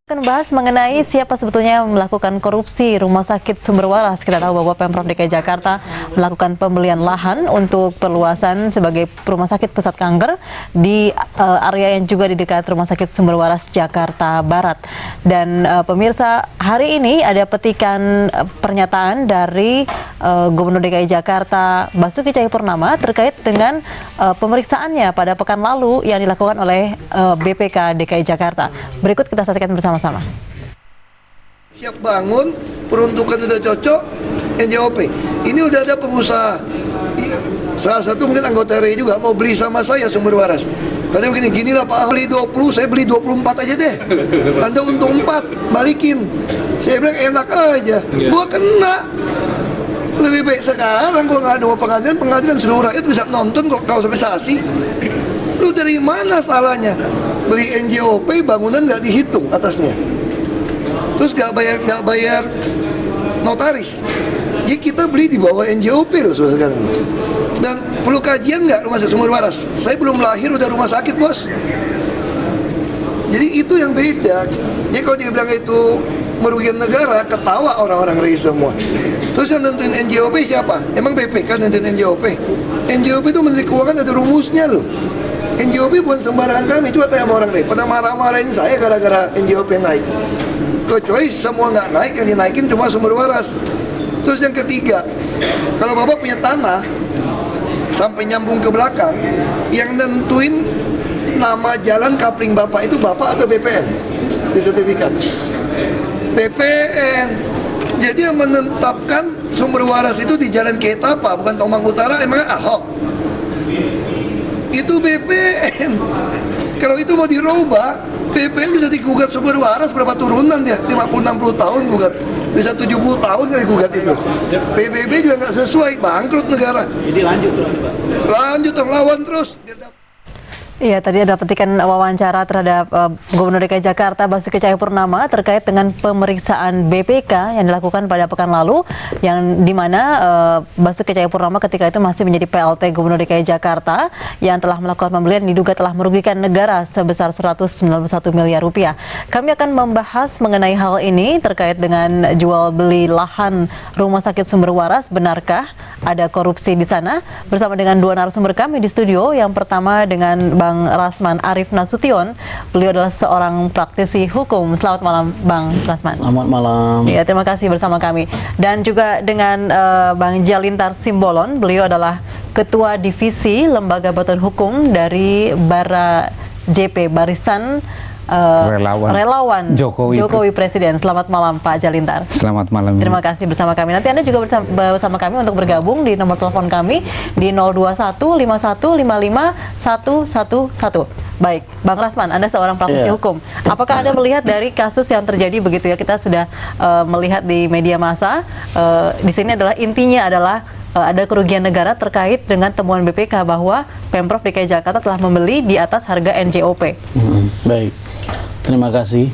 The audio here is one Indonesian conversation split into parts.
Akan bahas mengenai siapa sebetulnya yang melakukan korupsi Rumah Sakit Sumber Waras. Kita tahu bahwa Pemprov DKI Jakarta melakukan pembelian lahan untuk perluasan sebagai Rumah Sakit Pusat Kanker di area yang juga di dekat Rumah Sakit Sumber Waras Jakarta Barat. Dan pemirsa, hari ini ada petikan pernyataan dari Gubernur DKI Jakarta Basuki Cahayapurnama terkait dengan pemeriksaannya pada pekan lalu yang dilakukan oleh BPK DKI Jakarta. Berikut kita saksikan bersama-sama. Siap bangun, peruntukan udah cocok, NJOP. Ini udah ada pengusaha, salah satu mungkin anggota RI juga mau beli sama saya Sumber Waras. Katanya begini, ginilah Pak, beli 20, saya beli 24 aja deh. Anda untung 4, balikin. Saya bilang enak aja, gua kena. Lebih baik sekarang gua nggak ada pengadilan seluruh rakyat bisa nonton kok kalau sampai sasi. Lu dari mana salahnya? Beli NJOP, bangunan nggak dihitung atasnya. Terus nggak bayar notaris. Jadi kita beli di bawah NJOP loh sekarang. Dan perlu kajian nggak Rumah Sakit Sumber Waras? Saya belum lahir udah rumah sakit, bos. Jadi itu yang beda. Jadi kalau dia bilang itu merugikan negara, ketawa orang-orang RI semua. Terus yang nentuin NJOP siapa? Emang BPK nentuin NJOP? NJOP itu Menteri Keuangan ada rumusnya loh. NJOP bukan sembarangan kami, coba tanya sama orang RI. Pernah marah-marahin saya gara-gara NJOP yang naik. Kecuali semua nggak naik, yang dinaikin cuma Sumber Waras. Terus yang ketiga, kalau Bapak punya tanah sampai nyambung ke belakang, yang nentuin nama jalan kapling Bapak itu Bapak atau BPN di sertifikat? BPN. Jadi yang menetapkan Sumber Waras itu di Jalan Ketapa, bukan Tomang Utara, emangnya Ahok? Itu BPN. Kalau itu mau dirubah, BPN bisa digugat Sumber Waras berapa turunan dia? 50-60 tahun gugat. Bisa 70 tahun kali gugat itu. PBB juga nggak sesuai, bangkrut negara. Jadi lanjut terus, Pak. Lanjut dong, lawan terus. Iya, tadi ada petikan wawancara terhadap Gubernur DKI Jakarta Basuki Cahayapurnama terkait dengan pemeriksaan BPK yang dilakukan pada pekan lalu, yang dimana Basuki Cahayapurnama ketika itu masih menjadi PLT Gubernur DKI Jakarta yang telah melakukan pembelian diduga telah merugikan negara sebesar 191 miliar rupiah. Kami akan membahas mengenai hal ini terkait dengan jual beli lahan Rumah Sakit Sumber Waras. Benarkah ada korupsi di sana? Bersama dengan dua narasumber kami di studio. Yang pertama dengan Bang Rasman Arief Nasution. Beliau adalah seorang praktisi hukum. Selamat malam, Bang Rasman. Selamat malam. Ya, terima kasih bersama kami. Dan juga dengan Bang Jalintar Simbolon. Beliau adalah Ketua Divisi Lembaga Bantuan Hukum dari Bara JP, Barisan Relawan Jokowi Presiden. Selamat malam Pak Jalintar. Selamat malam. Terima kasih bersama kami. Nanti Anda juga bersama kami untuk bergabung di nomor telepon kami di 02151551111. Baik, Bang Rasman, Anda seorang praktisi hukum. Apakah Anda melihat dari kasus yang terjadi begitu ya? Kita sudah melihat di media massa. Di sini adalah intinya adalah ada kerugian negara terkait dengan temuan BPK bahwa Pemprov DKI Jakarta telah membeli di atas harga NJOP. Baik, terima kasih.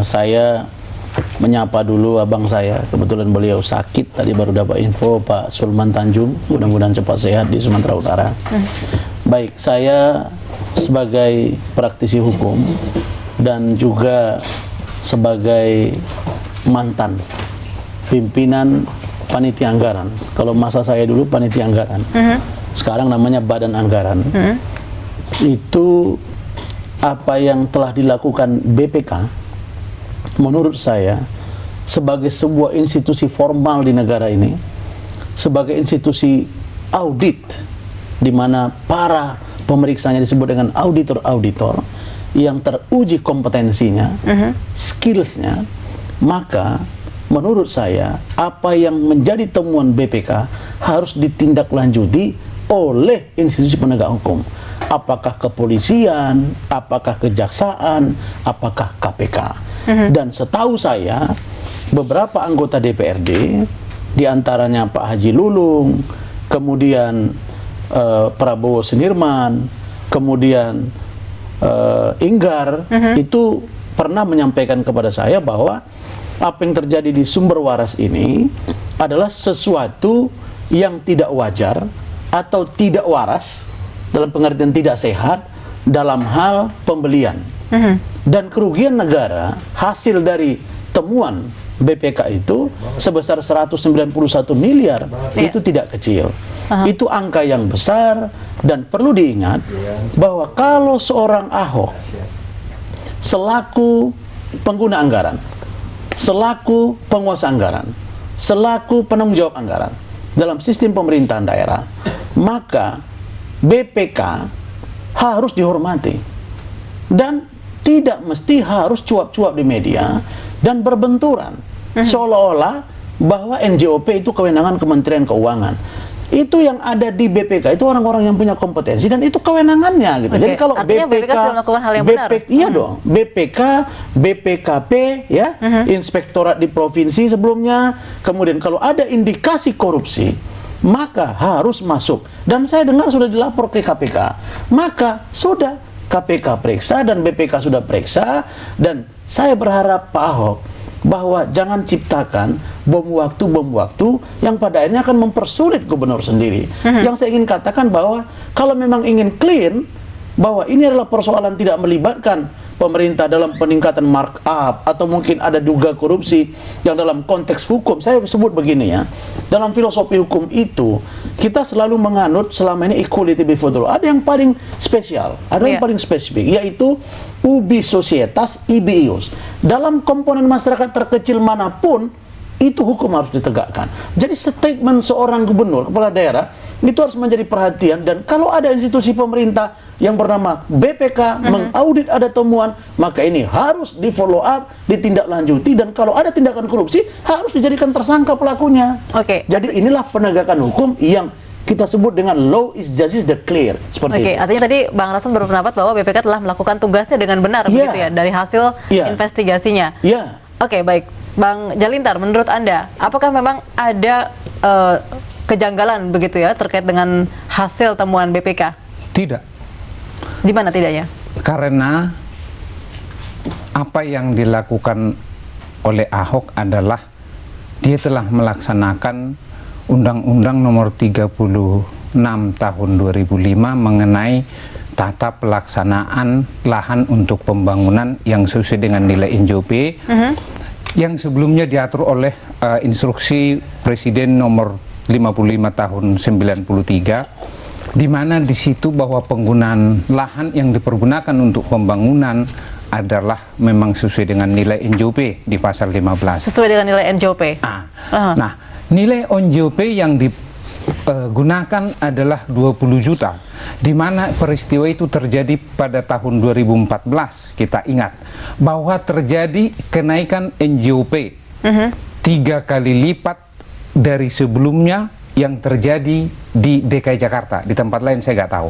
Saya menyapa dulu abang saya. Kebetulan beliau sakit, tadi baru dapat info, Pak Sulman Tanjung. Mudah-mudahan cepat sehat di Sumatera Utara. Baik, saya sebagai praktisi hukum dan juga sebagai mantan pimpinan panitia anggaran. Kalau masa saya dulu panitia anggaran, sekarang namanya Badan Anggaran. Itu apa yang telah dilakukan BPK, menurut saya sebagai sebuah institusi formal di negara ini, sebagai institusi audit, di mana para pemeriksanya disebut dengan auditor-auditor yang teruji kompetensinya, skillsnya, maka menurut saya, apa yang menjadi temuan BPK harus ditindaklanjuti oleh institusi penegak hukum. Apakah kepolisian, apakah kejaksaan, apakah KPK. Dan setahu saya, beberapa anggota DPRD, diantaranya Pak Haji Lulung, kemudian Prabowo Senirman, kemudian Inggar, itu pernah menyampaikan kepada saya bahwa apa yang terjadi di Sumber Waras ini adalah sesuatu yang tidak wajar atau tidak waras, dalam pengertian tidak sehat dalam hal pembelian. Dan kerugian negara hasil dari temuan BPK itu sebesar 191 miliar. Itu tidak kecil. Itu angka yang besar, dan perlu diingat bahwa kalau seorang Ahok selaku pengguna anggaran, selaku penguasa anggaran, selaku penanggung jawab anggaran dalam sistem pemerintahan daerah, maka BPK harus dihormati dan tidak mesti harus cuap-cuap di media dan berbenturan seolah-olah bahwa NJOP itu kewenangan Kementerian Keuangan. Itu yang ada di BPK itu orang-orang yang punya kompetensi dan itu kewenangannya gitu. Jadi kalau BPK sudah melakukan hal yang benar. Iya dong. BPK, BPKP ya, inspektorat di provinsi sebelumnya, kemudian kalau ada indikasi korupsi maka harus masuk. Dan saya dengar sudah dilapor ke KPK. Maka sudah KPK periksa dan BPK sudah periksa, dan saya berharap Pak Ahok bahwa jangan ciptakan bom waktu yang pada akhirnya akan mempersulit gubernur sendiri. Yang saya ingin katakan bahwa kalau memang ingin clean, bahwa ini adalah persoalan tidak melibatkan pemerintah dalam peningkatan markup atau mungkin ada duga korupsi yang dalam konteks hukum, saya sebut begini ya, dalam filosofi hukum itu kita selalu menganut selama ini equality before the law. Ada yang paling spesial, ada yang paling spesifik, yaitu ubi societas ibi ius. Dalam komponen masyarakat terkecil manapun itu hukum harus ditegakkan. Jadi statement seorang gubernur, kepala daerah itu harus menjadi perhatian, dan kalau ada institusi pemerintah yang bernama BPK mengaudit ada temuan, maka ini harus di follow up, ditindaklanjuti, dan kalau ada tindakan korupsi harus dijadikan tersangka pelakunya. Jadi inilah penegakan hukum yang kita sebut dengan law is justice the clear. Seperti itu. Artinya tadi Bang Rason berpendapat bahwa BPK telah melakukan tugasnya dengan benar begitu ya dari hasil investigasinya. Oke, baik. Bang Jalintar, menurut Anda, apakah memang ada kejanggalan begitu ya terkait dengan hasil temuan BPK? Tidak. Di mana tidaknya? Karena apa yang dilakukan oleh Ahok adalah dia telah melaksanakan Undang-Undang Nomor 36 Tahun 2005 mengenai tata pelaksanaan lahan untuk pembangunan yang sesuai dengan nilai NJOP yang sebelumnya diatur oleh instruksi Presiden Nomor 55 Tahun 93, di mana di situ bahwa penggunaan lahan yang dipergunakan untuk pembangunan adalah memang sesuai dengan nilai NJOP di pasal 15. Sesuai dengan nilai NJOP. Nah, nilai NJOP yang digunakan adalah 20 juta, di mana peristiwa itu terjadi pada tahun 2014. Kita ingat bahwa terjadi kenaikan NJOP 3 kali lipat dari sebelumnya yang terjadi di DKI Jakarta. Di tempat lain saya nggak tahu.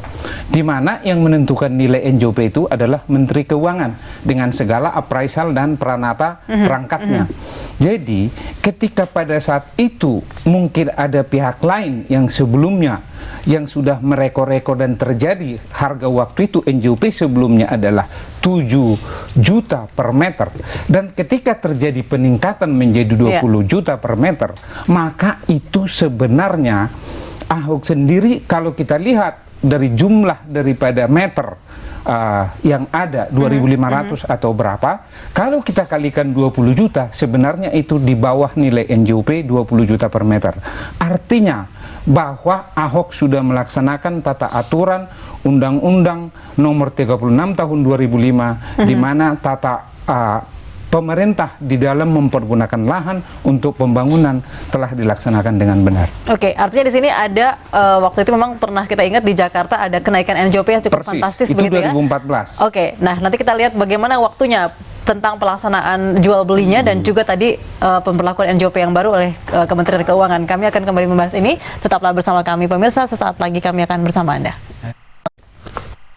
Di mana yang menentukan nilai NJOP itu adalah Menteri Keuangan dengan segala appraisal dan peranata perangkatnya. Jadi ketika pada saat itu mungkin ada pihak lain yang sebelumnya yang sudah mereko-reko dan terjadi harga waktu itu NJOP sebelumnya adalah 7 juta per meter, dan ketika terjadi peningkatan menjadi 20 juta per meter, maka itu sebenarnya Ahok sendiri kalau kita lihat dari jumlah daripada meter yang ada 2.500 atau berapa, kalau kita kalikan 20 juta sebenarnya itu di bawah nilai NJOP 20 juta per meter. Artinya bahwa Ahok sudah melaksanakan tata aturan Undang-Undang Nomor 36 Tahun 2005 di mana tata pemerintah di dalam mempergunakan lahan untuk pembangunan telah dilaksanakan dengan benar. Oke, artinya di sini ada waktu itu memang pernah kita ingat di Jakarta ada kenaikan NJOP yang cukup fantastis itu begitu 2014. Oke, nah nanti kita lihat bagaimana waktunya tentang pelaksanaan jual belinya dan juga tadi pemberlakuan NJOP yang baru oleh Kementerian Keuangan. Kami akan kembali membahas ini. Tetaplah bersama kami pemirsa, sesaat lagi kami akan bersama Anda.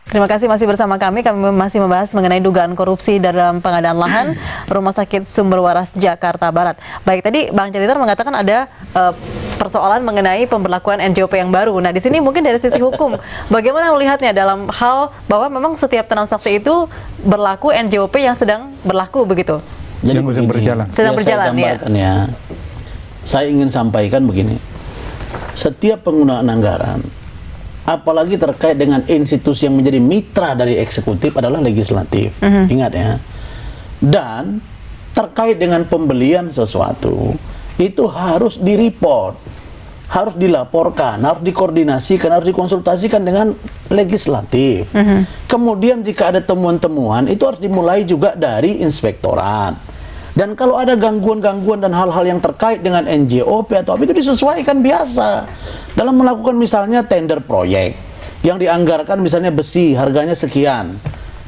Terima kasih masih bersama kami masih membahas mengenai dugaan korupsi dalam pengadaan lahan Rumah Sakit Sumber Waras Jakarta Barat. Baik, tadi Bang Jalintar mengatakan ada persoalan mengenai pemberlakuan NJOP yang baru. Nah, di sini mungkin dari sisi hukum, bagaimana melihatnya dalam hal bahwa memang setiap transaksi itu berlaku NJOP yang sedang berlaku begitu? Jadi berjalan. Sedang berjalan ya. Saya ingin sampaikan begini. Setiap penggunaan anggaran apalagi terkait dengan institusi yang menjadi mitra dari eksekutif adalah legislatif. Ingat ya. Dan terkait dengan pembelian sesuatu itu harus direport, harus dilaporkan, harus dikoordinasikan, harus dikonsultasikan dengan legislatif. Kemudian jika ada temuan-temuan itu harus dimulai juga dari inspektorat. Dan kalau ada gangguan-gangguan dan hal-hal yang terkait dengan NJOP atau apa itu disesuaikan biasa. Dalam melakukan misalnya tender proyek yang dianggarkan misalnya besi harganya sekian.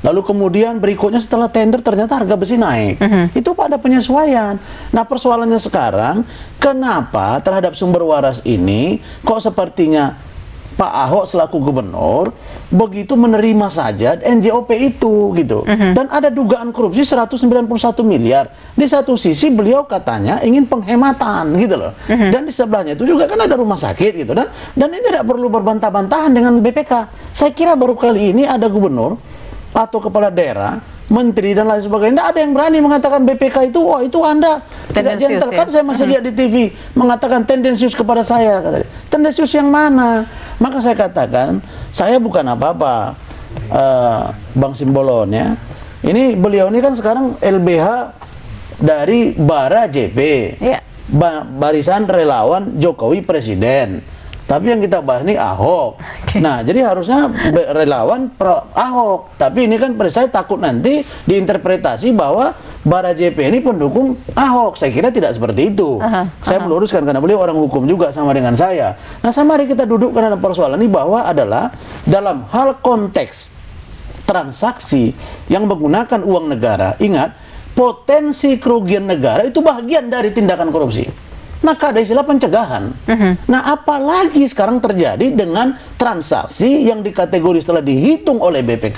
Lalu kemudian berikutnya setelah tender ternyata harga besi naik. Itu pada penyesuaian. Nah persoalannya sekarang, kenapa terhadap sumber waras ini kok sepertinya Pak Ahok selaku gubernur begitu menerima saja NJOP itu gitu. Dan ada dugaan korupsi 191 miliar. Di satu sisi beliau katanya ingin penghematan gitu loh. Dan di sebelahnya itu juga kan ada rumah sakit gitu. Dan ini tidak perlu berbantah-bantahan dengan BPK. Saya kira baru kali ini ada gubernur atau kepala daerah, menteri dan lain sebagainya, tidak ada yang berani mengatakan BPK itu, wah itu Anda tidak gentle. Kan saya masih lihat di TV mengatakan tendensius kepada saya. Tendensius yang mana? Maka saya katakan, saya bukan apa-apa Bang Simbolon ya. Ini beliau ini kan sekarang LBH dari Bara JP, Barisan Relawan Jokowi Presiden. Tapi yang kita bahas ini Ahok. Nah, jadi harusnya relawan pro Ahok. Tapi ini kan saya takut nanti diinterpretasi bahwa Bara JP ini pendukung Ahok. Saya kira tidak seperti itu. Saya meluruskan karena beliau orang hukum juga sama dengan saya. Nah, mari kita duduk karena persoalan ini bahwa adalah dalam hal konteks transaksi yang menggunakan uang negara. Ingat, potensi kerugian negara itu bagian dari tindakan korupsi. Maka ada istilah pencegahan. Nah, apalagi sekarang terjadi dengan transaksi yang dikategori setelah dihitung oleh BPK.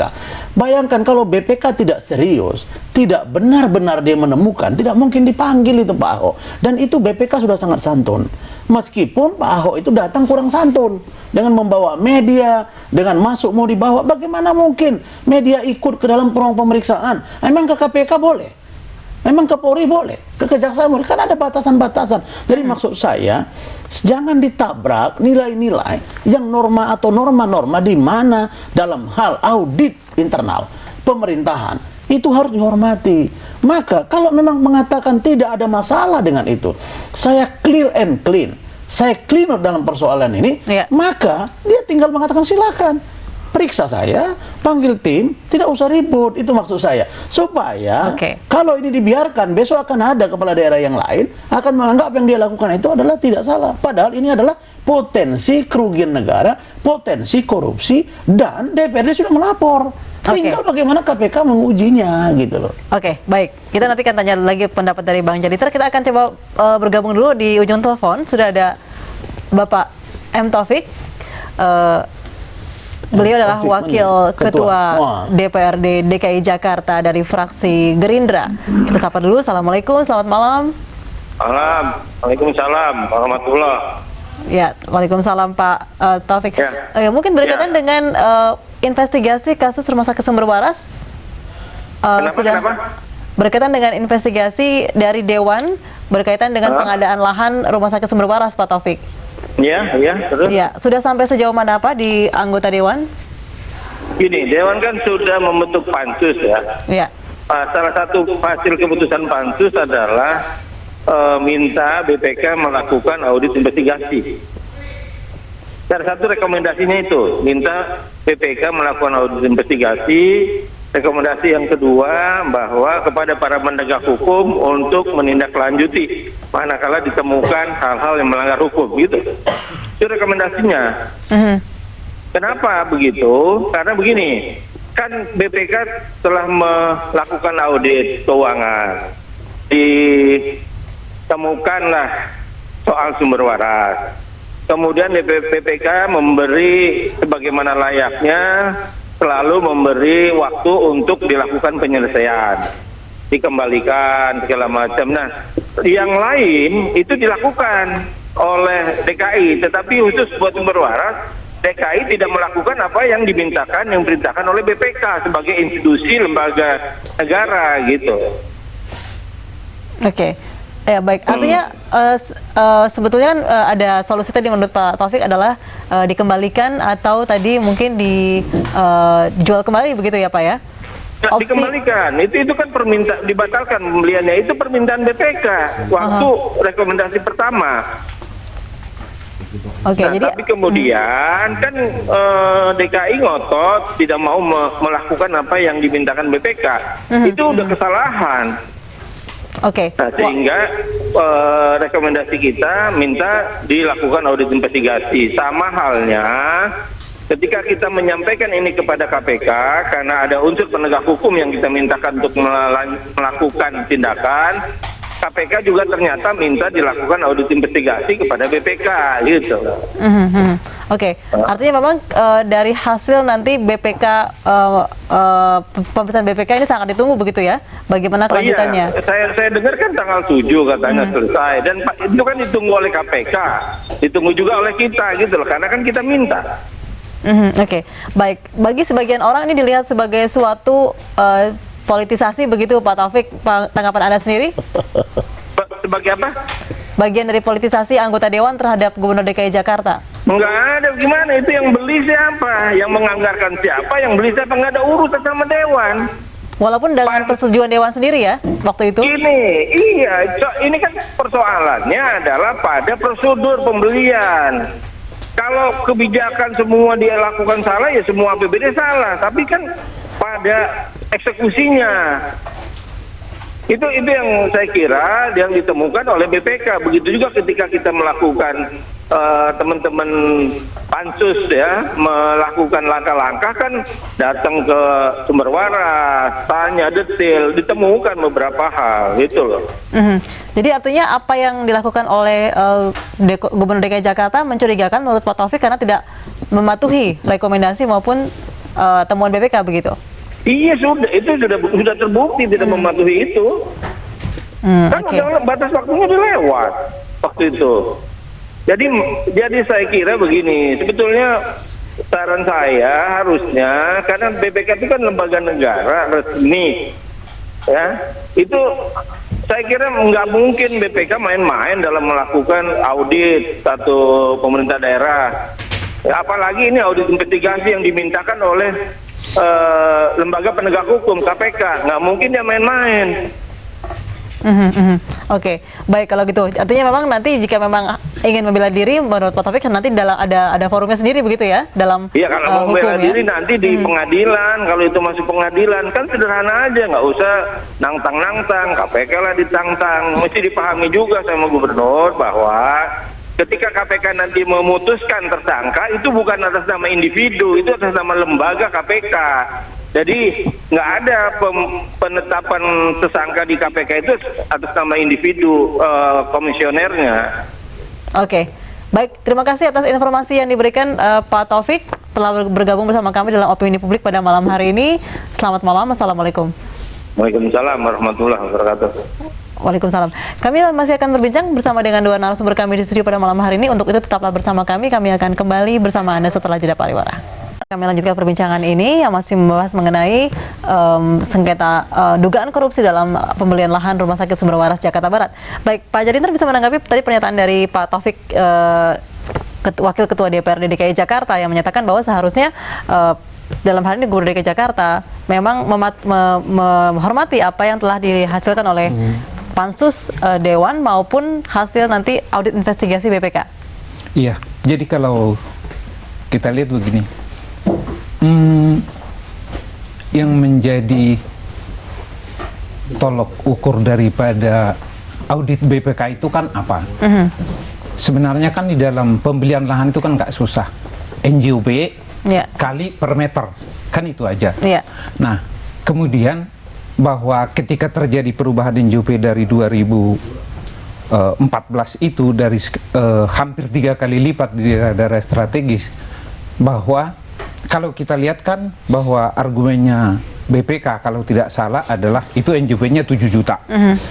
Bayangkan kalau BPK tidak serius, tidak benar-benar dia menemukan, tidak mungkin dipanggil itu Pak Ahok. Dan itu BPK sudah sangat santun. Meskipun Pak Ahok itu datang kurang santun dengan membawa media, dengan masuk mau dibawa, bagaimana mungkin media ikut ke dalam ruang pemeriksaan? Emang ke KPK boleh? Memang ke Polri boleh, ke Kejaksaan boleh, kan ada batasan-batasan. Jadi maksud saya, jangan ditabrak nilai-nilai yang norma atau norma-norma di mana dalam hal audit internal pemerintahan itu harus dihormati. Maka kalau memang mengatakan tidak ada masalah dengan itu, saya clear and clean, saya clean dalam persoalan ini, maka dia tinggal mengatakan silakan. Periksa saya, panggil tim, tidak usah ribut, itu maksud saya. Supaya kalau ini dibiarkan, besok akan ada kepala daerah yang lain akan menganggap yang dia lakukan itu adalah tidak salah. Padahal ini adalah potensi kerugian negara, potensi korupsi, dan DPRD sudah melapor. Tinggal bagaimana KPK mengujinya gitu loh. Baik. Kita nanti akan tanya lagi pendapat dari Bang Jaditer. Kita akan coba bergabung dulu di ujung telepon. Sudah ada Bapak M. Taufik. Beliau adalah Wakil Ketua DPRD DKI Jakarta dari fraksi Gerindra. Kita sapa dulu. Assalamualaikum, selamat malam. Waalaikumsalam warahmatullah. Ya, waalaikumsalam Pak Taufik. Mungkin berkaitan dengan investigasi kasus Rumah Sakit Sumber Waras. Kenapa? Berkaitan dengan investigasi dari Dewan berkaitan dengan pengadaan lahan Rumah Sakit Sumber Waras, Pak Taufik. Terus? Sudah sampai sejauh mana Pak di anggota Dewan? Gini, Dewan kan sudah membentuk pansus ya. Salah satu hasil keputusan pansus adalah minta BPK melakukan audit investigasi. Salah satu rekomendasinya itu, minta BPK melakukan audit investigasi. Rekomendasi yang kedua bahwa kepada para penegak hukum untuk menindaklanjuti manakala ditemukan hal-hal yang melanggar hukum gitu. Itu rekomendasinya. Kenapa begitu? Karena begini, kan BPK telah melakukan audit keuangan, ditemukanlah soal sumber waras. Kemudian BPK memberi sebagaimana layaknya, selalu memberi waktu untuk dilakukan penyelesaian, dikembalikan segala macam. Nah, yang lain itu dilakukan oleh DKI, tetapi khusus buat sumber waras, DKI tidak melakukan apa yang dimintakan, yang diperintahkan oleh BPK sebagai institusi lembaga negara gitu. Ya baik, artinya sebetulnya kan ada solusi tadi menurut Pak Taufik adalah dikembalikan atau tadi mungkin dijual kembali begitu ya Pak ya? Dikembalikan, itu kan permintaan, dibatalkan pembeliannya, itu permintaan BPK waktu rekomendasi pertama. Oke, Nah, jadi tapi kemudian kan DKI ngotot tidak mau melakukan apa yang dimintakan BPK. Itu udah kesalahan. Oke. Nah, sehingga rekomendasi kita minta dilakukan audit investigasi. Sama halnya ketika kita menyampaikan ini kepada KPK karena ada unsur penegak hukum yang kita mintakan untuk melakukan tindakan, KPK juga ternyata minta dilakukan audit investigasi kepada BPK gitu. Oke, artinya memang dari hasil nanti BPK pemeriksaan BPK ini sangat ditunggu begitu ya? Bagaimana kelanjutannya? Iya, saya dengar kan tanggal 7 katanya selesai, dan itu kan ditunggu oleh KPK, ditunggu juga oleh kita gitu loh, karena kan kita minta. Oke, baik. Bagi sebagian orang ini dilihat sebagai suatu politisasi begitu Pak Taufik, tanggapan Anda sendiri? Sebagai apa? Bagian dari politisasi anggota Dewan terhadap Gubernur DKI Jakarta? Enggak ada, gimana itu yang beli siapa? Yang menganggarkan siapa? Yang beli siapa? Enggak ada urusan sama Dewan. Walaupun dengan persetujuan Dewan sendiri ya, waktu itu? Ini kan persoalannya adalah pada prosedur pembelian. Kalau kebijakan semua dia lakukan salah, ya semua APBD salah. Tapi kan pada eksekusinya itu yang saya kira yang ditemukan oleh BPK. Begitu juga ketika kita melakukan teman-teman pansus ya melakukan langkah-langkah kan datang ke sumber waras, tanya detail, ditemukan beberapa hal gitu loh. Jadi artinya apa yang dilakukan oleh Gubernur DKI Jakarta mencurigakan menurut Pak Taufik karena tidak mematuhi rekomendasi maupun temuan BPK begitu? Iya itu sudah terbukti tidak mematuhi itu. Kan udah batas waktunya udah lewat waktu itu. Jadi saya kira begini, sebetulnya saran saya harusnya karena BPK itu kan lembaga negara resmi, ya itu saya kira nggak mungkin BPK main-main dalam melakukan audit satu pemerintah daerah. Ya, apalagi ini audit investigasi yang dimintakan oleh lembaga penegak hukum KPK, nggak mungkin dia main-main. Oke, baik kalau gitu. Artinya memang nanti jika memang ingin membela diri, menurut Pak Taufik nanti ada forumnya sendiri begitu ya dalam Iya, kalau mau membela diri nanti di pengadilan. Kalau itu masuk pengadilan kan sederhana aja, nggak usah nantang-nantang. KPK lah ditantang. Mesti dipahami juga sama gubernur bahwa ketika KPK nanti memutuskan tersangka itu bukan atas nama individu, itu atas nama lembaga KPK. Jadi nggak ada penetapan tersangka di KPK itu atas nama individu komisionernya. Oke, baik. Terima kasih atas informasi yang diberikan Pak Taufik telah bergabung bersama kami dalam Opini Publik pada malam hari ini. Selamat malam, assalamualaikum. Waalaikumsalam warahmatullahi wabarakatuh. Waalaikumsalam. Kami masih akan berbincang bersama dengan dua narasumber kami di studio pada malam hari ini. Untuk itu tetaplah bersama kami. Kami akan kembali bersama Anda setelah jeda pariwara. Kami lanjutkan perbincangan ini yang masih membahas mengenai sengketa dugaan korupsi dalam pembelian lahan Rumah Sakit Sumber Waras Jakarta Barat. Baik, Pak Jadinter bisa menanggapi tadi pernyataan dari Pak Taufik, Wakil Ketua DPRD DKI Jakarta, yang menyatakan bahwa seharusnya dalam hal ini Gubernur DKI Jakarta memang menghormati apa yang telah dihasilkan oleh Pansus Dewan maupun hasil nanti audit investigasi BPK. Iya, jadi kalau kita lihat begini, yang menjadi tolok ukur daripada audit BPK itu kan apa? Sebenarnya kan di dalam pembelian lahan itu kan nggak susah, NJOP kali per meter, kan itu aja. Nah, kemudian bahwa ketika terjadi perubahan NJOP dari 2014 itu dari hampir 3 kali lipat di daerah strategis, bahwa kalau kita lihat kan bahwa argumennya BPK kalau tidak salah adalah itu NJOP-nya 7 juta.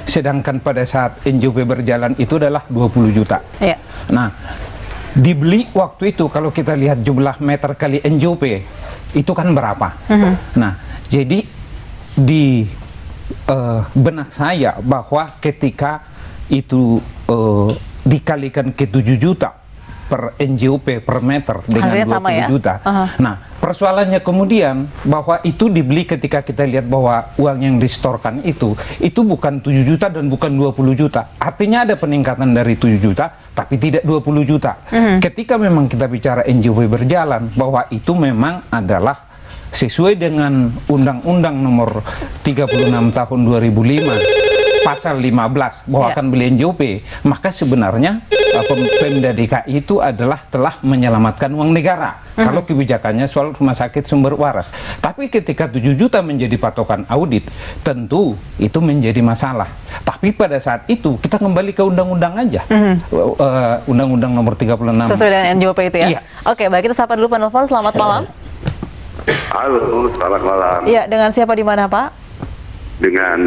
Sedangkan pada saat NJOP berjalan itu adalah 20 juta. Nah, dibeli waktu itu kalau kita lihat jumlah meter kali NJOP itu kan berapa? Nah, jadi di benak saya bahwa ketika itu dikalikan ke 7 juta per NJOP per meter dengan Harganya 20 sama ya? juta. Nah, persoalannya kemudian bahwa itu dibeli ketika kita lihat bahwa uang yang distorkan itu bukan 7 juta dan bukan 20 juta. Artinya ada peningkatan dari 7 juta tapi tidak 20 juta. Ketika memang kita bicara NJOP berjalan, bahwa itu memang adalah sesuai dengan Undang-Undang Nomor 36 Tahun 2005 Pasal 15 bahwa akan beli NJOP, maka sebenarnya Pemda DKI itu adalah telah menyelamatkan uang negara kalau kebijakannya soal rumah sakit sumber waras. Tapi ketika 7 juta menjadi patokan audit, tentu itu menjadi masalah. Tapi pada saat itu kita kembali ke undang-undang aja, Undang-Undang Nomor 36 sesuai dengan NJOP itu ya. Iya. Oke, baik, kita sapa dulu penelpon. Selamat malam. Halo, selamat malam. Iya, dengan siapa di mana, Pak? Dengan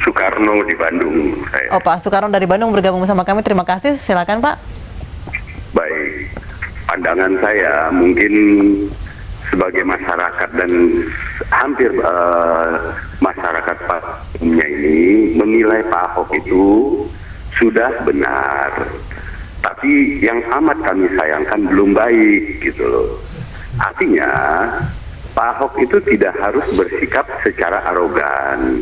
Soekarno di Bandung. Oh, Pak Soekarno dari Bandung bergabung bersama kami. Terima kasih. Silakan, Pak. Baik, pandangan saya mungkin sebagai masyarakat dan hampir masyarakat umumnya ini menilai Pak Ahok itu sudah benar. Tapi yang amat kami sayangkan belum baik gitu loh. Artinya Pak Ahok itu tidak harus bersikap secara arogan.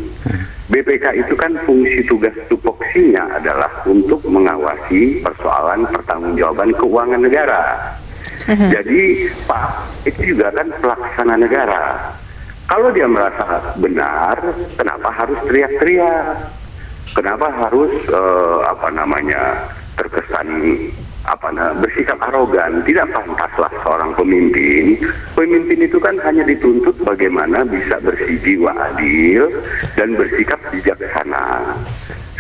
BPK itu kan fungsi tugas tupoksinya adalah untuk mengawasi persoalan pertanggungjawaban keuangan negara. Jadi Pak itu juga kan pelaksana negara. Kalau dia merasa benar, kenapa harus teriak-teriak? Kenapa harus terkesan bersikap arogan? Tidak pantaslah seorang pemimpin. Pemimpin itu kan hanya dituntut bagaimana bisa berjiwa adil dan bersikap bijaksana,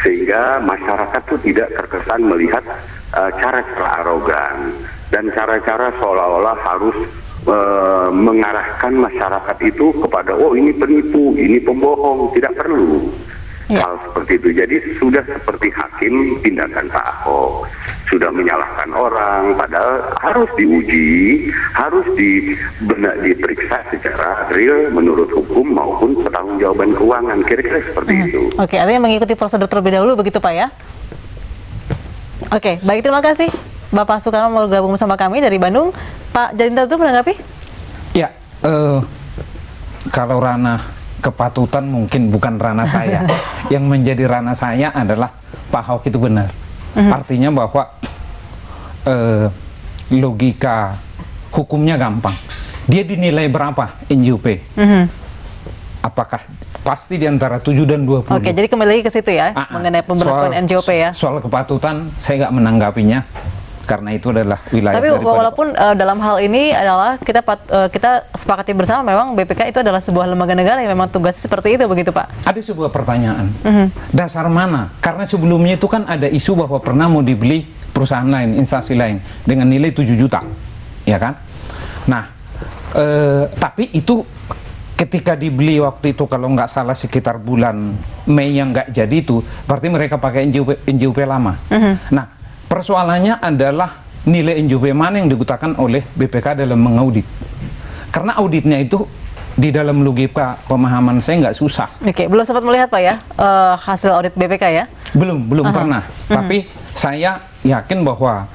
sehingga masyarakat itu tidak terkesan melihat cara-cara arogan dan cara-cara seolah-olah harus mengarahkan masyarakat itu kepada ini penipu, ini pembohong. Tidak perlu hal seperti itu. Jadi sudah seperti hakim tindakan Pak Ahok, sudah menyalahkan orang, padahal harus diuji, harus diperiksa secara real menurut hukum maupun pertanggungjawaban keuangan. Kira-kira seperti itu. Oke, artinya mengikuti prosedur terlebih dahulu begitu, Pak ya? Oke, baik, terima kasih Bapak Soekarno mau gabung bersama kami dari Bandung. Pak Jadinta itu menanggapi? Ya, kalau ranah kepatutan mungkin bukan ranah saya. Yang menjadi ranah saya adalah Pak Ahok itu benar. Artinya bahwa logika hukumnya gampang. Dia dinilai berapa NJOP? Apakah pasti di antara 7 dan 20? Oke, jadi kembali lagi ke situ ya, mengenai pemberlakuan NJOP ya. Soal kepatutan saya nggak menanggapinya, karena itu adalah wilayah. Tapi walaupun dalam hal ini adalah kita sepakati bersama memang BPK itu adalah sebuah lembaga negara yang memang tugasnya seperti itu, begitu Pak? Ada sebuah pertanyaan, dasar mana? Karena sebelumnya itu kan ada isu bahwa pernah mau dibeli perusahaan lain, instansi lain dengan nilai 7 juta, ya kan? Nah, tapi itu ketika dibeli waktu itu kalau nggak salah sekitar bulan Mei yang nggak jadi itu, berarti mereka pakai NJOP lama. Nah, persoalannya adalah nilai NJOP mana yang digunakan oleh BPK dalam mengaudit. Karena auditnya itu di dalam logika pemahaman saya nggak susah. Oke, belum sempat melihat Pak ya hasil audit BPK ya? Belum pernah. Tapi saya yakin bahwa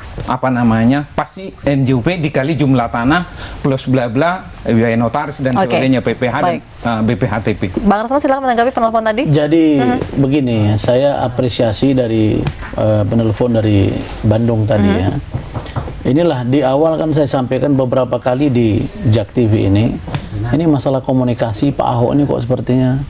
pasti NJOP dikali jumlah tanah plus bla bla biaya notaris dan sebagainya, PPH dan BPHTP. Bang Rasman silakan menanggapi penelpon tadi. Jadi begini, saya apresiasi dari penelpon dari Bandung tadi ya. Inilah di awal kan saya sampaikan beberapa kali di JAK TV ini masalah komunikasi Pak Ahok ini kok sepertinya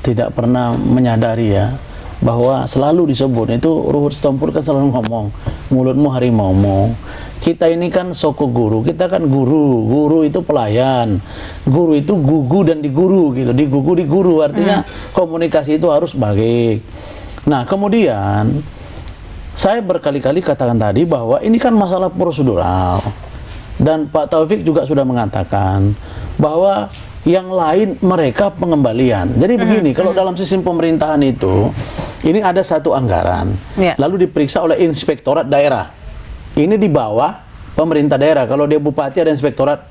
tidak pernah menyadari ya, bahwa selalu disebut itu Ruhut Sitompul kan selalu ngomong mulutmu harimaumu. Kita ini kan soko guru, kita kan guru itu pelayan, guru itu gugu dan diguru gitu, digugu diguru, artinya komunikasi itu harus baik. Nah kemudian saya berkali-kali katakan tadi bahwa ini kan masalah prosedural, dan Pak Taufik juga sudah mengatakan bahwa yang lain mereka pengembalian. Jadi begini, kalau dalam sistem pemerintahan itu, ini ada satu anggaran, lalu diperiksa oleh inspektorat daerah. Ini di bawah pemerintah daerah. Kalau dia bupati ada inspektorat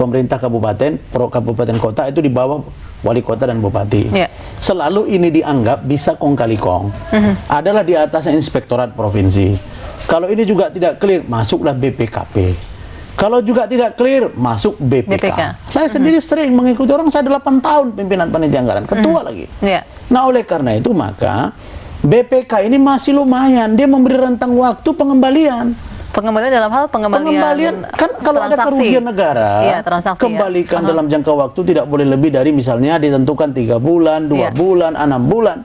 pemerintah kabupaten, pro kabupaten kota itu di bawah wali kota dan bupati. Selalu ini dianggap bisa kong kali kong. Adalah di atasnya inspektorat provinsi. Kalau ini juga tidak clear, masuklah BPKP. Kalau juga tidak clear, masuk BPK. Saya sendiri sering mengikuti orang, saya 8 tahun pimpinan panitia anggaran, ketua lagi. Nah, oleh karena itu maka BPK ini masih lumayan, dia memberi rentang waktu pengembalian. Pengembalian dalam hal pengembalian kan kalau ada kerugian negara, kembalikan dalam jangka waktu tidak boleh lebih dari misalnya ditentukan 3 bulan, 2 bulan, 6 bulan.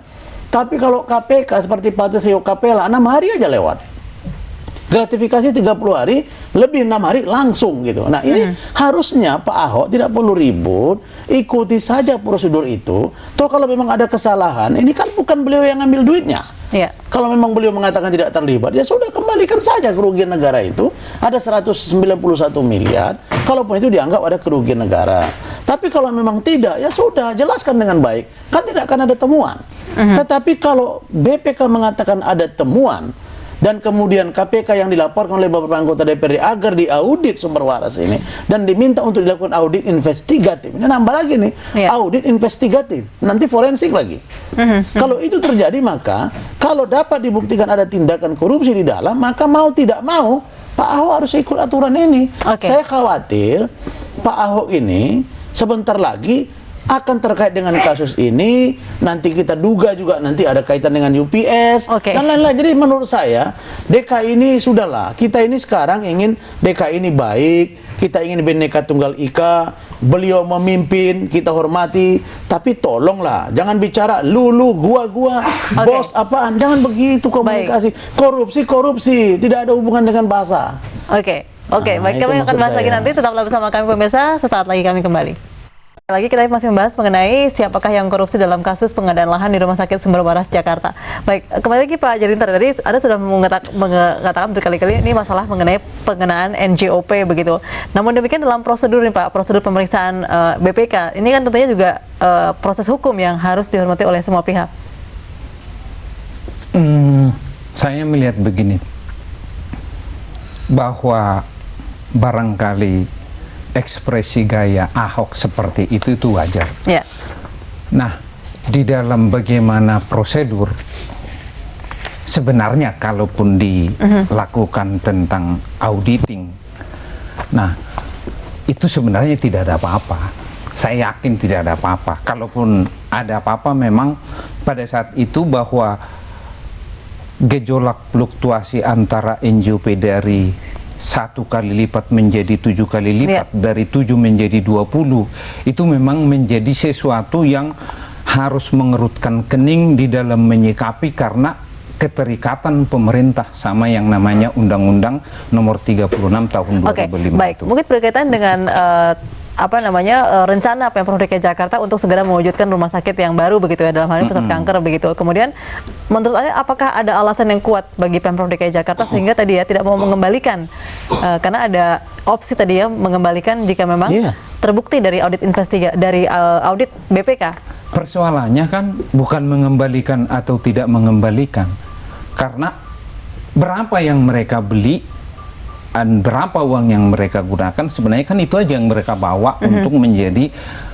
Tapi kalau KPK seperti Patrisio Capella 6 hari aja lewat. Gratifikasi 30 hari, lebih 6 hari langsung gitu. Nah, ini harusnya Pak Ahok tidak perlu ribut, ikuti saja prosedur itu. Toh kalau memang ada kesalahan, ini kan bukan beliau yang ngambil duitnya. Kalau memang beliau mengatakan tidak terlibat, ya sudah kembalikan saja kerugian negara itu. Ada 191 miliar, kalaupun itu dianggap ada kerugian negara. Tapi kalau memang tidak, ya sudah, jelaskan dengan baik. Kan tidak akan ada temuan. Tetapi kalau BPK mengatakan ada temuan, dan kemudian KPK yang dilaporkan oleh beberapa anggota DPRD agar diaudit sumber waras ini dan diminta untuk dilakukan audit investigatif. Ini nambah lagi nih, audit investigatif, nanti forensik lagi. Kalau itu terjadi, maka kalau dapat dibuktikan ada tindakan korupsi di dalam, maka mau tidak mau Pak Ahok harus ikut aturan ini. Saya khawatir Pak Ahok ini sebentar lagi akan terkait dengan kasus ini, nanti kita duga juga nanti ada kaitan dengan UPS dan lain-lain. Jadi menurut saya DKI ini sudahlah, kita ini sekarang ingin DKI ini baik, kita ingin Bhinneka Tunggal Ika, beliau memimpin, kita hormati, tapi tolonglah jangan bicara lulu, gua, bos apaan, jangan begitu komunikasi. Korupsi, tidak ada hubungan dengan bahasa. Baik, kami akan bahas lagi nanti, tetaplah bersama kami pemirsa, sesaat lagi kami kembali. Lagi kita masih membahas mengenai siapakah yang korupsi dalam kasus pengadaan lahan di Rumah Sakit Sumber Waras Jakarta. Baik, kembali lagi Pak Jalintar, tadi Anda sudah mengatakan berkali-kali ini masalah mengenai pengenaan NJOP begitu. Namun demikian dalam prosedur nih Pak, prosedur pemeriksaan BPK, ini kan tentunya juga proses hukum yang harus dihormati oleh semua pihak. Saya melihat begini, bahwa barangkali ekspresi gaya Ahok seperti itu wajar. Nah, di dalam bagaimana prosedur sebenarnya kalaupun dilakukan tentang auditing, nah itu sebenarnya tidak ada apa-apa. Saya yakin tidak ada apa-apa. Kalaupun ada apa-apa, memang pada saat itu bahwa gejolak fluktuasi antara NJOP dari 1 kali lipat menjadi 7 kali lipat, dari 7 menjadi 20, itu memang menjadi sesuatu yang harus mengerutkan kening di dalam menyikapi karena keterikatan pemerintah sama yang namanya Undang-Undang Nomor 36 Tahun 2005. Baik, mungkin berkaitan dengan rencana Pemprov DKI Jakarta untuk segera mewujudkan rumah sakit yang baru begitu ya, dalam hal ini pusat kanker begitu. Kemudian menurut Anda apakah ada alasan yang kuat bagi Pemprov DKI Jakarta sehingga tadi ya tidak mau mengembalikan, karena ada opsi tadi ya mengembalikan jika memang terbukti dari audit audit BPK. Persoalannya kan bukan mengembalikan atau tidak mengembalikan, karena berapa yang mereka beli dan berapa uang yang mereka gunakan, sebenarnya kan itu aja yang mereka bawa untuk menjadi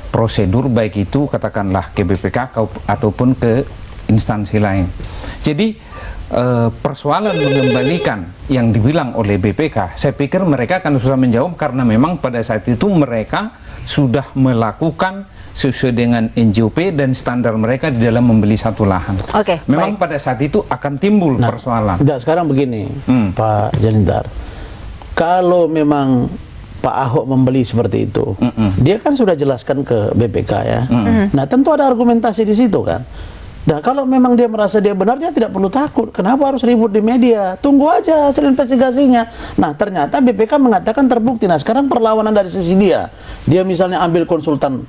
prosedur, baik itu katakanlah ke BPK ataupun ke instansi lain. Jadi persoalan mengembalikan yang dibilang oleh BPK, saya pikir mereka akan susah menjawab karena memang pada saat itu mereka sudah melakukan sesuai dengan NJOP dan standar mereka di dalam membeli satu lahan. Memang pada saat itu akan timbul persoalan. Sekarang begini, Pak Jalintar. Kalau memang Pak Ahok membeli seperti itu, dia kan sudah jelaskan ke BPK ya. Nah, tentu ada argumentasi di situ kan. Nah, kalau memang dia merasa dia benar, dia tidak perlu takut. Kenapa harus ribut di media? Tunggu aja hasil investigasinya. Nah, ternyata BPK mengatakan terbukti. Nah, sekarang perlawanan dari sisi dia. Dia misalnya ambil konsultan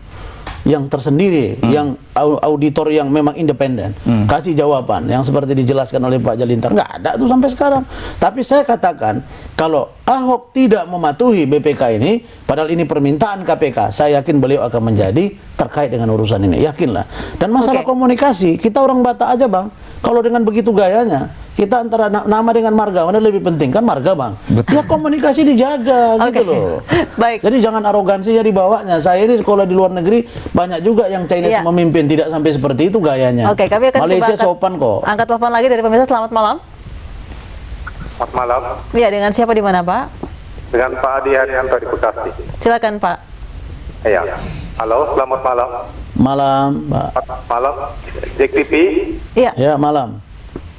yang tersendiri, yang auditor yang memang independen, kasih jawaban yang seperti dijelaskan oleh Pak Jalintar, nggak ada tuh sampai sekarang. Tapi saya katakan, kalau Ahok tidak mematuhi BPK ini, padahal ini permintaan KPK, saya yakin beliau akan menjadi terkait dengan urusan ini, yakinlah. Dan masalah komunikasi, kita orang Batak aja Bang, Kalau dengan begitu gayanya, kita antara nama dengan marga, mana lebih penting? Kan marga, Bang. Betul. Ya komunikasi dijaga gitu loh. Baik. Jadi jangan arogansi ya dibawanya. Saya ini sekolah di luar negeri, banyak juga yang Chinese Iya. memimpin, tidak sampai seperti itu gayanya. Oke, kami akan Malaysia coba sopan kok. angkat telepon lagi dari pemirsa. Selamat malam. Selamat malam, Iya, dengan siapa di mana, Pak? dengan Pak Adi Haryanto di Bekasi. Silakan, Pak. Iya. Halo, selamat malam. Malam, Pak. Selamat malam, Jack TV. Iya. Ya, malam.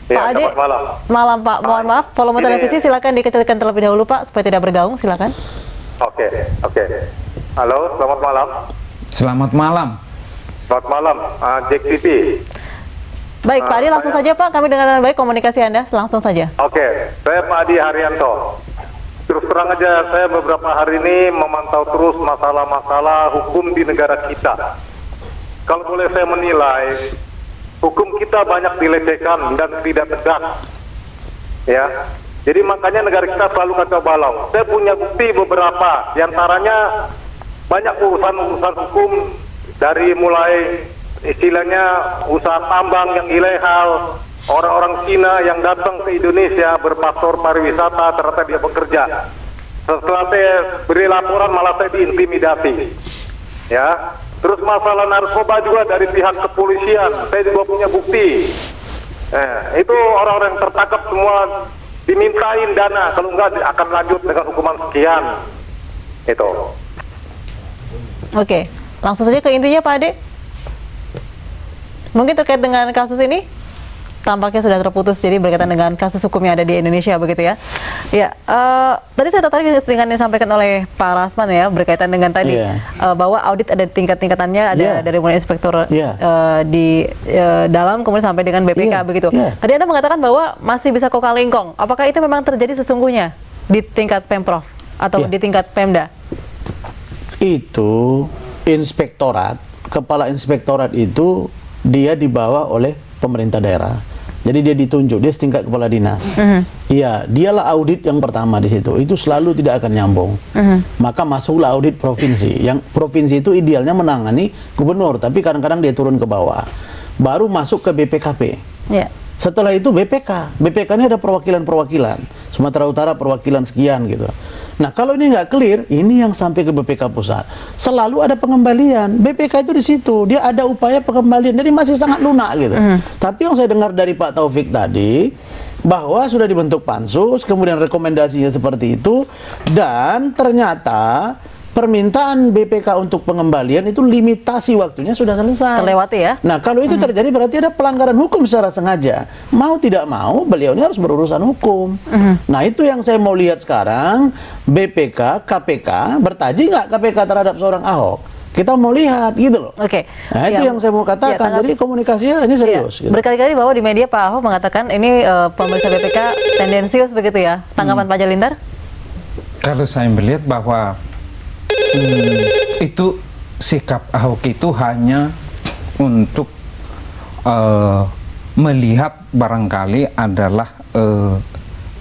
Iya, Pak Adi. selamat malam. Malam, Pak. Mohon maaf, volume Ini- televisi silakan dikecilkan terlebih dahulu, Pak, supaya tidak bergaung. Silakan. Oke. Halo, selamat malam. Selamat malam. Selamat malam, Jack TV. Baik, Pak Adi, langsung saja, Pak. Kami dengar dengan baik komunikasi Anda. Langsung saja. Oke, saya Pak Adi Haryanto. Terus terang aja, saya beberapa hari ini memantau terus masalah-masalah hukum di negara kita. Kalau boleh saya menilai, hukum kita banyak dilecehkan dan tidak tegak. Ya, jadi makanya negara kita selalu kacau balau. Saya punya bukti beberapa, diantaranya banyak urusan-urusan hukum dari mulai istilahnya usaha tambang yang ilegal, orang-orang Cina yang datang ke Indonesia berpaspor pariwisata ternyata dia bekerja. Setelah saya beri laporan malah saya diintimidasi. Ya, terus masalah narkoba juga dari pihak kepolisian, saya juga punya bukti. Itu orang-orang yang tertangkap semua dimintain dana, kalau enggak akan lanjut dengan hukuman sekian. Itu. Oke, langsung saja ke intinya, Pak Ade. Mungkin terkait dengan kasus ini, tampaknya sudah terputus, jadi berkaitan dengan kasus hukum yang ada di Indonesia, begitu ya. Ya, tadi saya tertarik dengan yang disampaikan oleh Pak Rasman ya, berkaitan dengan tadi bahwa audit ada tingkat-tingkatannya, ada dari mulai inspektor di dalam, kemudian sampai dengan BPK, begitu. Tadi Anda mengatakan bahwa masih bisa kokalingkong. Apakah itu memang terjadi sesungguhnya di tingkat Pemprov atau di tingkat Pemda? Itu inspektorat, kepala inspektorat itu dia dibawa oleh pemerintah daerah. Jadi dia ditunjuk, dia setingkat kepala dinas. Iya, dialah audit yang pertama di situ. Itu selalu tidak akan nyambung. Maka masuklah audit provinsi. Yang provinsi itu idealnya menangani gubernur, tapi kadang-kadang dia turun ke bawah. Baru masuk ke BPKP. Setelah itu BPK. BPK ini ada perwakilan-perwakilan. Sumatera Utara perwakilan sekian gitu. Nah, kalau ini nggak clear, ini yang sampai ke BPK pusat. Selalu ada pengembalian. BPK itu di situ, dia ada upaya pengembalian. Jadi masih sangat lunak gitu. Tapi yang saya dengar dari Pak Taufik tadi, bahwa sudah dibentuk pansus, kemudian rekomendasinya seperti itu, dan ternyata permintaan BPK untuk pengembalian itu limitasi waktunya sudah selesai. Terlewati ya? Nah, kalau itu terjadi berarti ada pelanggaran hukum secara sengaja. Mau tidak mau, beliau ini harus berurusan hukum. Nah, itu yang saya mau lihat sekarang, BPK, KPK, bertaji nggak KPK terhadap seorang Ahok? Kita mau lihat gitu loh. Nah, itu yang saya mau katakan. Jadi komunikasinya ini serius. Gitu. Berkali-kali bahwa di media Pak Ahok mengatakan ini pemeriksa BPK tendensius begitu ya. Tanggapan Pak Jalintar? Kalau saya melihat bahwa itu sikap Ahok itu hanya untuk melihat barangkali adalah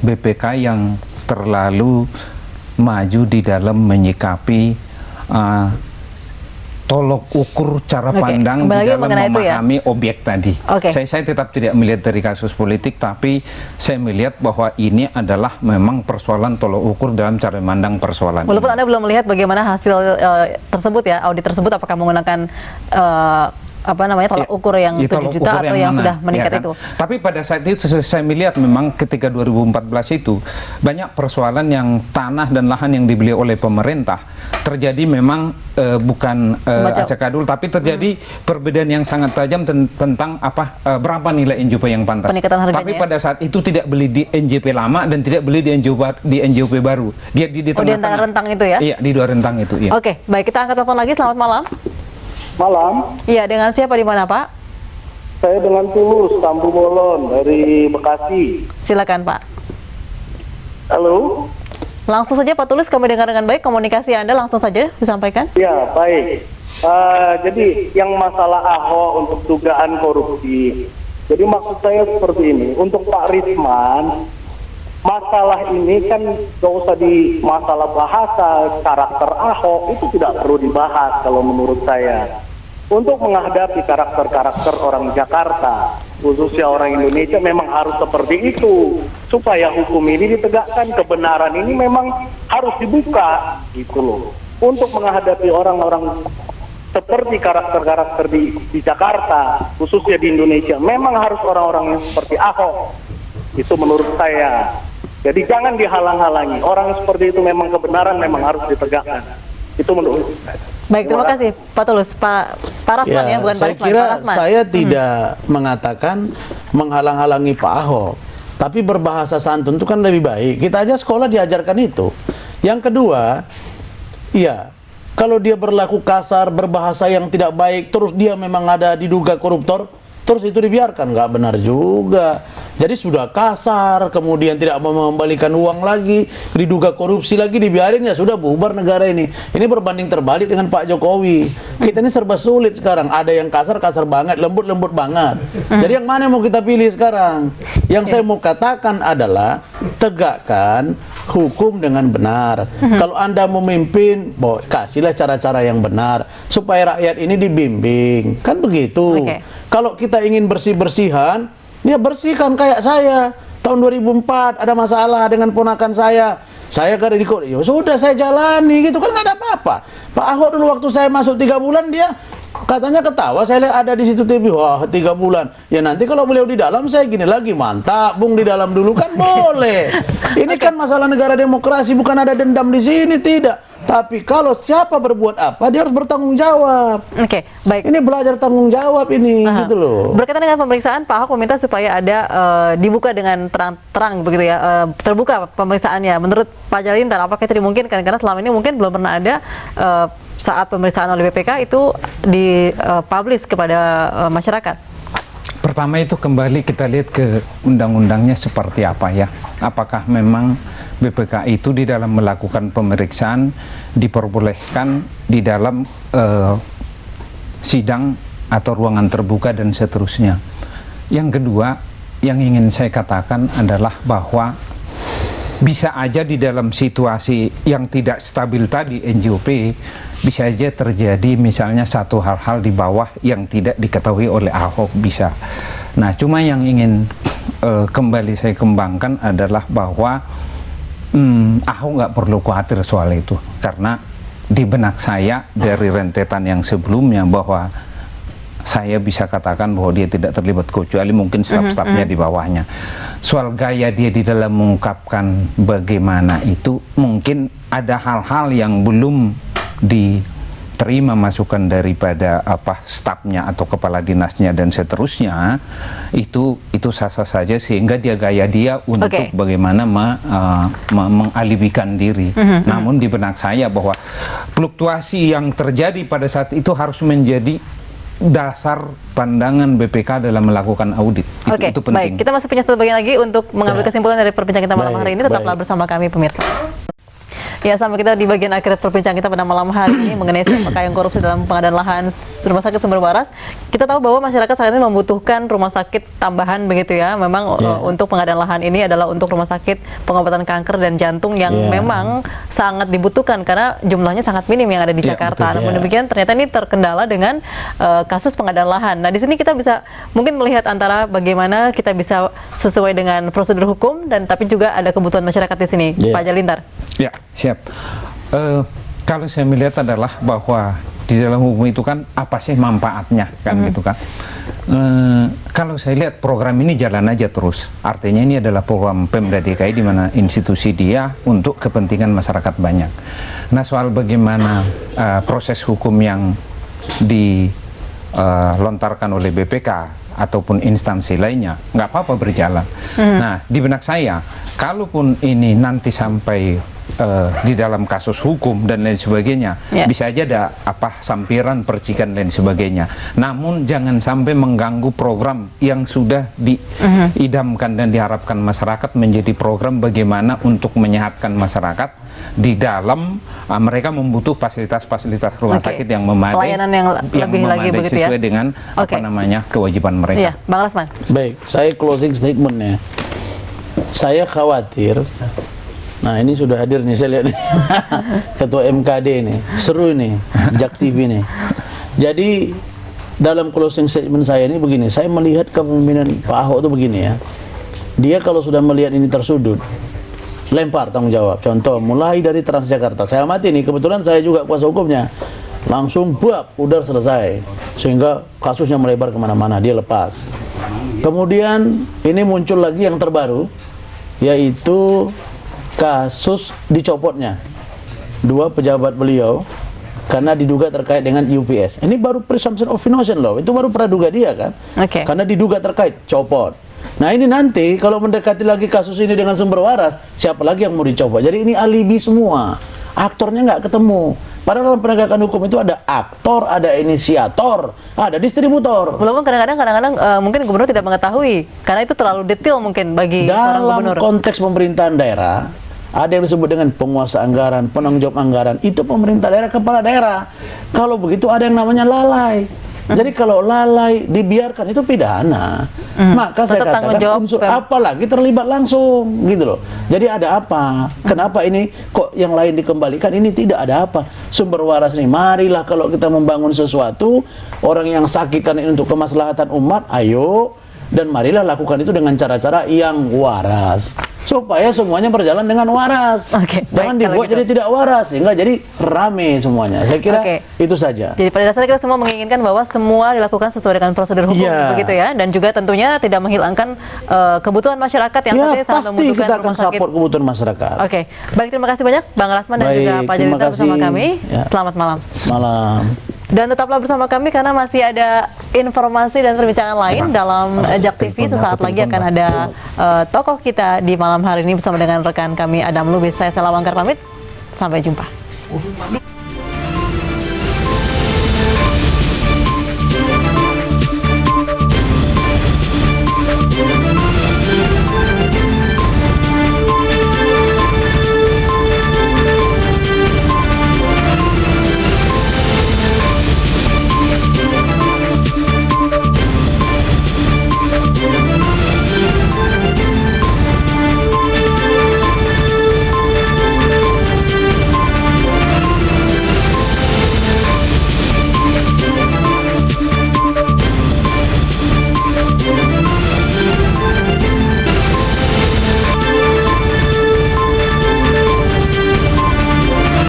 BPK yang terlalu maju di dalam menyikapi tolok ukur cara pandang di dalam memahami objek tadi. Saya tetap tidak melihat dari kasus politik, tapi saya melihat bahwa ini adalah memang persoalan tolok ukur dalam cara memandang persoalan. Walaupun Anda belum melihat bagaimana hasil tersebut ya, audit tersebut, apakah menggunakan tolak ukur yang 7 juta atau yang sudah meningkat itu. Tapi pada saat itu saya melihat memang ketika 2014 itu banyak persoalan yang tanah dan lahan yang dibeli oleh pemerintah terjadi memang bukan acak-adul, tapi terjadi perbedaan yang sangat tajam tentang berapa nilai NJP yang pantas. Tapi pada saat itu tidak beli di NJP lama dan tidak beli di NJP baru. Dia di tengah-tengah rentang itu ya? Iya, di dua rentang itu. Iya. Oke, baik, kita angkat telepon lagi. Selamat malam. Malam. Iya, dengan siapa di mana, Pak? Saya dengan Tulus, Tambu Bolon dari Bekasi. Silakan, Pak. Halo. Langsung saja Pak Tulus, kami dengar dengan baik komunikasi Anda, langsung saja disampaikan. Ya, baik. Jadi yang masalah Ahok untuk dugaan korupsi. Jadi maksud saya seperti ini, untuk Pak Risman, masalah ini kan gak usah di masalah bahasa karakter Ahok itu tidak perlu dibahas kalau menurut saya. untuk menghadapi karakter-karakter orang Jakarta, khususnya orang Indonesia, memang harus seperti itu. Supaya hukum ini ditegakkan, kebenaran ini memang harus dibuka, gitu loh. Untuk menghadapi orang-orang seperti karakter-karakter di Jakarta, khususnya di Indonesia, memang harus orang-orang yang seperti Ahok. Itu menurut saya. Jadi jangan dihalang-halangi. Orang seperti itu memang kebenaran memang harus ditegakkan. Itu menurut saya. Baik, terima kasih Pak Tulus. Pak Rasman ya, bukan Pak saya Risman, kira Pak Rasman. saya tidak mengatakan menghalang-halangi Pak Ahok, tapi berbahasa santun itu kan lebih baik. Kita aja sekolah diajarkan itu. Yang kedua, iya, kalau dia berlaku kasar, berbahasa yang tidak baik, terus dia memang ada diduga koruptor, terus itu dibiarkan, nggak benar juga. Jadi sudah kasar, kemudian tidak mau mengembalikan uang lagi, diduga korupsi lagi, dibiarin, ya sudah bubar negara ini. Ini berbanding terbalik dengan Pak Jokowi. Kita ini serba sulit sekarang. Ada yang kasar banget, lembut banget. Jadi yang mana yang mau kita pilih sekarang? Yang saya mau katakan adalah tegakkan hukum dengan benar. Kalau Anda memimpin, kasihlah cara-cara yang benar supaya rakyat ini dibimbing. Kan begitu. Kalau kita ingin bersih-bersihan, dia bersihkan kayak saya. Tahun 2004 ada masalah dengan ponakan saya. Saya ke ya sudah saya jalani gitu kan, nggak ada apa-apa. Pak Ahok dulu waktu saya masuk 3 bulan dia katanya ketawa, saya lihat ada di situ TV, wah 3 bulan. Ya nanti kalau beliau di dalam saya gini lagi, mantap Bung di dalam dulu kan boleh. Ini kan masalah negara demokrasi, bukan ada dendam di sini, tidak. Tapi kalau siapa berbuat apa, dia harus bertanggung jawab. Oke, baik. Ini belajar tanggung jawab ini, gitu loh. Berkaitan dengan pemeriksaan, Pak Ahok meminta supaya ada dibuka dengan terang-terang begitu ya, terbuka pemeriksaannya. Menurut Pak Jalintar, apakah itu dimungkinkan? Karena selama ini mungkin belum pernah ada saat pemeriksaan oleh BPK itu dipublish kepada masyarakat. Pertama itu kembali kita lihat ke undang-undangnya seperti apa ya. Apakah memang BPK itu di dalam melakukan pemeriksaan diperbolehkan di dalam sidang atau ruangan terbuka dan seterusnya. Yang kedua yang ingin saya katakan adalah bahwa bisa aja di dalam situasi yang tidak stabil tadi NJOP, bisa aja terjadi misalnya satu hal-hal di bawah yang tidak diketahui oleh Ahok, bisa. Nah, cuma yang ingin kembali saya kembangkan adalah bahwa Ahok nggak perlu khawatir soal itu, karena di benak saya dari rentetan yang sebelumnya bahwa saya bisa katakan bahwa dia tidak terlibat, kecuali mungkin staf-stafnya di bawahnya. Soal gaya dia di dalam mengungkapkan bagaimana itu, mungkin ada hal-hal yang belum diterima masukan daripada stafnya atau kepala dinasnya dan seterusnya. Itu sah-sah saja, sehingga dia gaya dia untuk bagaimana mengalibikan diri. Namun di benak saya bahwa fluktuasi yang terjadi pada saat itu harus menjadi dasar pandangan BPK dalam melakukan audit. Itu penting. Baik, kita masih punya satu bagian lagi untuk mengambil kesimpulan dari perbincangan kita malam hari ini. Tetaplah bersama kami pemirsa. Ya, sampai kita di bagian akhir perbincangan kita pada malam hari ini mengenai siapakah yang korupsi dalam pengadaan lahan Rumah Sakit Sumber Waras. Kita tahu bahwa masyarakat saat ini membutuhkan rumah sakit tambahan begitu ya. Memang untuk pengadaan lahan ini adalah untuk rumah sakit pengobatan kanker dan jantung yang memang sangat dibutuhkan karena jumlahnya sangat minim yang ada di Jakarta. Namun demikian ternyata ini terkendala dengan kasus pengadaan lahan. Nah, di sini kita bisa mungkin melihat antara bagaimana kita bisa sesuai dengan prosedur hukum dan tapi juga ada kebutuhan masyarakat di sini. Pak Jalintar. Ya, siap. Kalau saya melihat adalah bahwa di dalam hukum itu kan apa sih manfaatnya kan gitu kan. Kalau saya lihat program ini jalan aja terus. Artinya ini adalah program Pemda DKI di mana institusi dia untuk kepentingan masyarakat banyak. Nah, soal bagaimana proses hukum yang dilontarkan oleh BPK ataupun instansi lainnya, nggak apa-apa berjalan. Nah, di benak saya, kalaupun ini nanti sampai di dalam kasus hukum dan lain sebagainya, bisa aja ada sampiran, percikan dan sebagainya. Namun jangan sampai mengganggu program yang sudah diidamkan dan diharapkan masyarakat menjadi program bagaimana untuk menyehatkan masyarakat di dalam mereka membutuh fasilitas-fasilitas rumah sakit yang memadai, pelayanan yang lebih lagi begitu sesuai dengan kewajiban mereka. Iya, Bang Rasman. Baik, saya closing statementnya. Saya khawatir. Nah, ini sudah hadir nih, saya lihat nih. Ketua MKD nih, seru nih, Jak TV nih. Jadi dalam closing statement saya ini begini, saya melihat kepemimpinan Pak Ahok itu begini ya. Dia kalau sudah melihat ini tersudut, lempar tanggung jawab. Contoh, mulai dari Transjakarta. Saya amati nih, kebetulan saya juga kuasa hukumnya. Langsung buap, udah selesai. Sehingga kasusnya melebar kemana-mana, dia lepas. Kemudian ini muncul lagi yang terbaru, yaitu kasus dicopotnya 2 pejabat beliau karena diduga terkait dengan UPS. Ini baru presumption of innocence loh, itu baru praduga dia kan. Karena diduga terkait, copot. Nah ini nanti kalau mendekati lagi kasus ini dengan sumber waras, siapa lagi yang mau dicopot? Jadi ini alibi semua, aktornya nggak ketemu. Padahal dalam penegakan hukum itu ada aktor, ada inisiator, ada distributor. Walaupun kadang-kadang mungkin gubernur tidak mengetahui, karena itu terlalu detail mungkin bagi seorang gubernur. Dalam konteks pemerintahan daerah, ada yang disebut dengan penguasa anggaran, penanggung jawab anggaran, itu pemerintah daerah, kepala daerah. Kalau begitu ada yang namanya lalai. Jadi kalau lalai dibiarkan itu pidana. Maka saya katakan unsur apalagi terlibat langsung gitu loh. Jadi ada apa? Kenapa ini kok yang lain dikembalikan, ini tidak ada apa? Sumber waras nih. Marilah kalau kita membangun sesuatu, orang yang sakit kan ini untuk kemaslahatan umat, ayo, dan marilah lakukan itu dengan cara-cara yang waras supaya semuanya berjalan dengan waras. Jangan dibuat jadi tidak waras sehingga jadi rame semuanya. Saya kira itu saja. Jadi pada dasarnya kita semua menginginkan bahwa semua dilakukan sesuai dengan prosedur hukum begitu ya, dan juga tentunya tidak menghilangkan kebutuhan masyarakat yang saat ini sangat membutuhkan pasti kita akan rumah sakit. support kebutuhan masyarakat. Baik, terima kasih banyak Bang Rasman dan juga Pak Jarita bersama kami. Selamat malam. Malam. Dan tetaplah bersama kami karena masih ada informasi dan perbincangan lain dalam Jak TV. Sesaat lagi akan ada tokoh kita di malam hari ini bersama dengan rekan kami Adam Lubis. Saya Sela Wangkar pamit. Sampai jumpa.